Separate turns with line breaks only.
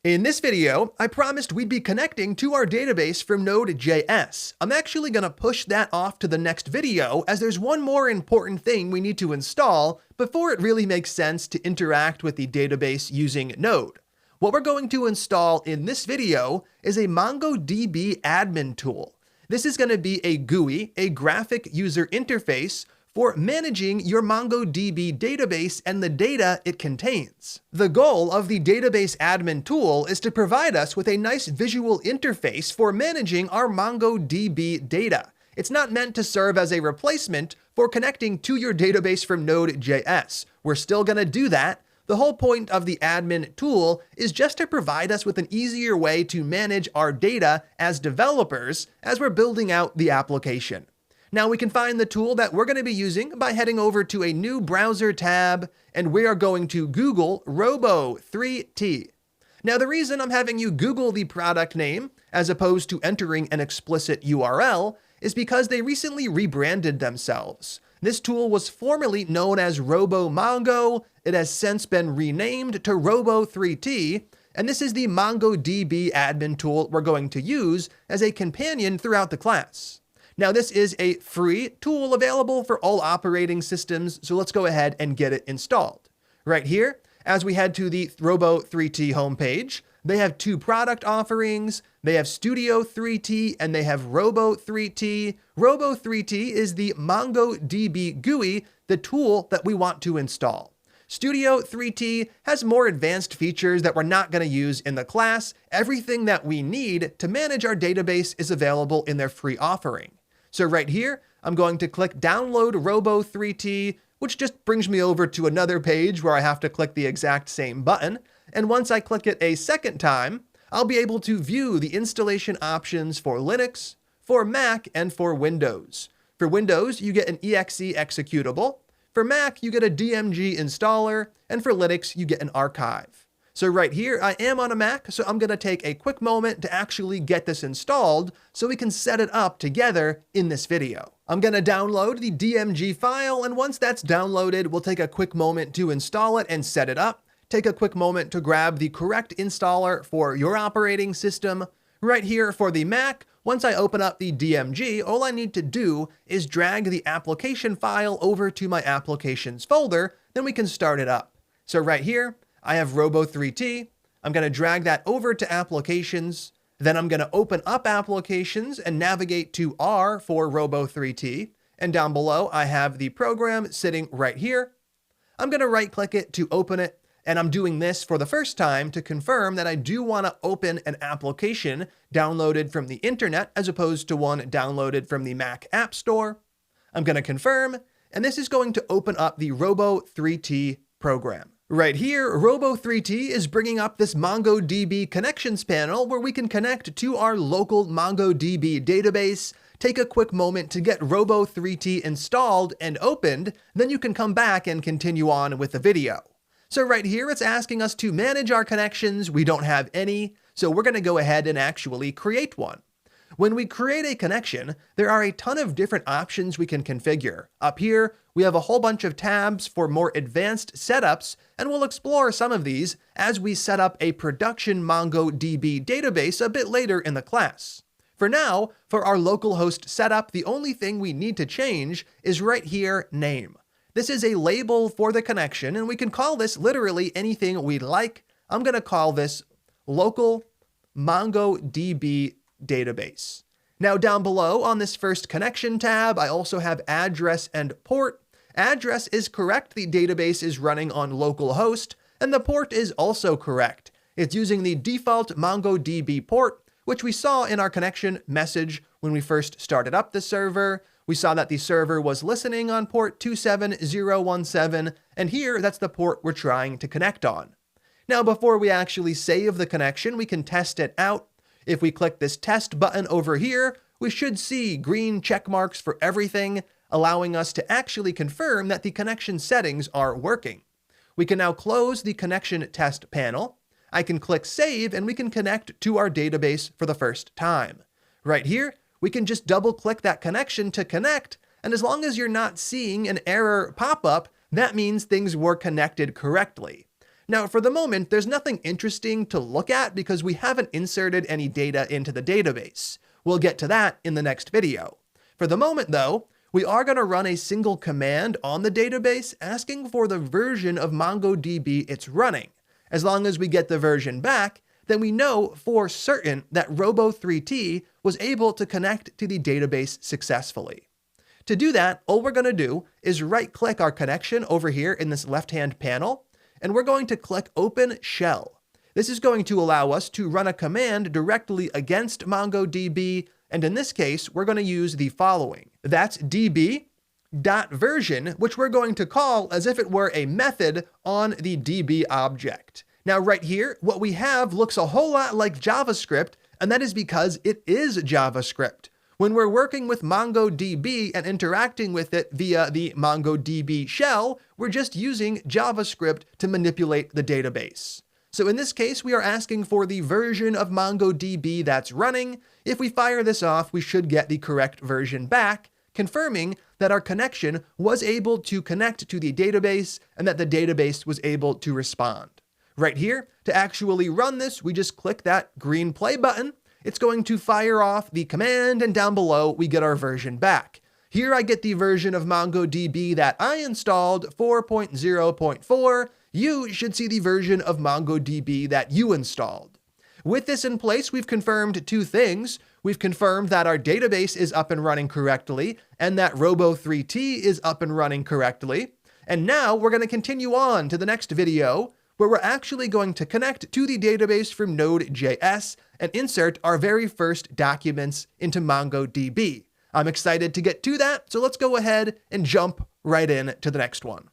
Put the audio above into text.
In this video, I promised we'd be connecting to our database from Node.js. I'm actually going to push that off to the next video as there's one more important thing we need to install before it really makes sense to interact with the database using Node. What we're going to install in this video is a MongoDB admin tool. This is going to be a GUI, a graphic user interface, for managing your MongoDB database and the data it contains. The goal of the database admin tool is to provide us with a nice visual interface for managing our MongoDB data. It's not meant to serve as a replacement for connecting to your database from Node.js. We're still going to do that. The whole point of the admin tool is just to provide us with an easier way to manage our data as developers as we're building out the application. Now we can find the tool that we're going to be using by heading over to a new browser tab, and we are going to Google Robo3T. Now the reason I'm having you Google the product name as opposed to entering an explicit URL is because they recently rebranded themselves. This tool was formerly known as RoboMongo. It has since been renamed to Robo3T, and this is the MongoDB admin tool we're going to use as a companion throughout the class. Now this is a free tool available for all operating systems, so let's go ahead and get it installed. Right here, as we head to the Robo3T homepage, they have two product offerings. They have Studio 3T and they have Robo3T. Robo3T is the MongoDB GUI, the tool that we want to install. Studio 3T has more advanced features that we're not going to use in the class. Everything that we need to manage our database is available in their free offering. So right here, I'm going to click Download Robo3T, which just brings me over to another page where I have to click the exact same button. And once I click it a second time, I'll be able to view the installation options for Linux, for Mac, and for Windows. For Windows, you get an exe executable. For Mac, you get a DMG installer. And for Linux, you get an archive. So right here, I am on a Mac, so I'm going to take a quick moment to actually get this installed so we can set it up together in this video. I'm going to download the DMG file, and once that's downloaded, we'll take a quick moment to install it and set it up. Take a quick moment to grab the correct installer for your operating system. Right here for the Mac, once I open up the DMG, all I need to do is drag the application file over to my applications folder, then we can start it up. So right here, I have Robo3T. I'm going to drag that over to applications. Then I'm going to open up applications and navigate to R for Robo3T. And down below, I have the program sitting right here. I'm going to right click it to open it. And I'm doing this for the first time to confirm that I do want to open an application downloaded from the internet as opposed to one downloaded from the Mac App Store. I'm going to confirm, and this is going to open up the Robo3T program. Right here, Robo3T is bringing up this MongoDB connections panel where we can connect to our local MongoDB database. Take a quick moment to get Robo3T installed and opened, then you can come back and continue on with the video. So right here, it's asking us to manage our connections. We don't have any, so we're going to go ahead and actually create one. When we create a connection, there are a ton of different options we can configure. Up here, we have a whole bunch of tabs for more advanced setups, and we'll explore some of these as we set up a production MongoDB database a bit later in the class. For now, for our localhost setup, the only thing we need to change is right here, name. This is a label for the connection, and we can call this literally anything we'd like. I'm going to call this local MongoDB database. Now down below on this first connection tab, I also have address and port. Address is correct, the database is running on localhost, and the port is also correct. It's using the default MongoDB port, which we saw in our connection message when we first started up the server. We saw that the server was listening on port 27017, and here that's the port we're trying to connect on. Now before we actually save the connection, we can test it out. If we click this test button over here, we should see green check marks for everything, allowing us to actually confirm that the connection settings are working. We can now close the connection test panel. I can click save and we can connect to our database for the first time. Right here, we can just double click that connection to connect, and as long as you're not seeing an error pop up, that means things were connected correctly. Now, for the moment, there's nothing interesting to look at because we haven't inserted any data into the database. We'll get to that in the next video. For the moment, though, we are going to run a single command on the database asking for the version of MongoDB it's running. As long as we get the version back, then we know for certain that Robo3T was able to connect to the database successfully. To do that, all we're going to do is right-click our connection over here in this left-hand panel, and we're going to click Open Shell. This is going to allow us to run a command directly against MongoDB, and in this case, we're going to use the following. That's db.version, which we're going to call as if it were a method on the DB object. Now, right here, what we have looks a whole lot like JavaScript, and that is because it is JavaScript. When we're working with MongoDB and interacting with it via the MongoDB shell, we're just using JavaScript to manipulate the database. So in this case, we are asking for the version of MongoDB that's running. If we fire this off, we should get the correct version back, confirming that our connection was able to connect to the database and that the database was able to respond. Right here, to actually run this, we just click that green play button. It's going to fire off the command, and down below, we get our version back. Here I get the version of MongoDB that I installed, 4.0.4. You should see the version of MongoDB that you installed. With this in place, we've confirmed two things. We've confirmed that our database is up and running correctly, and that Robo3T is up and running correctly. And now we're going to continue on to the next video, where we're actually going to connect to the database from Node.js and insert our very first documents into MongoDB. I'm excited to get to that, so let's go ahead and jump right in to the next one.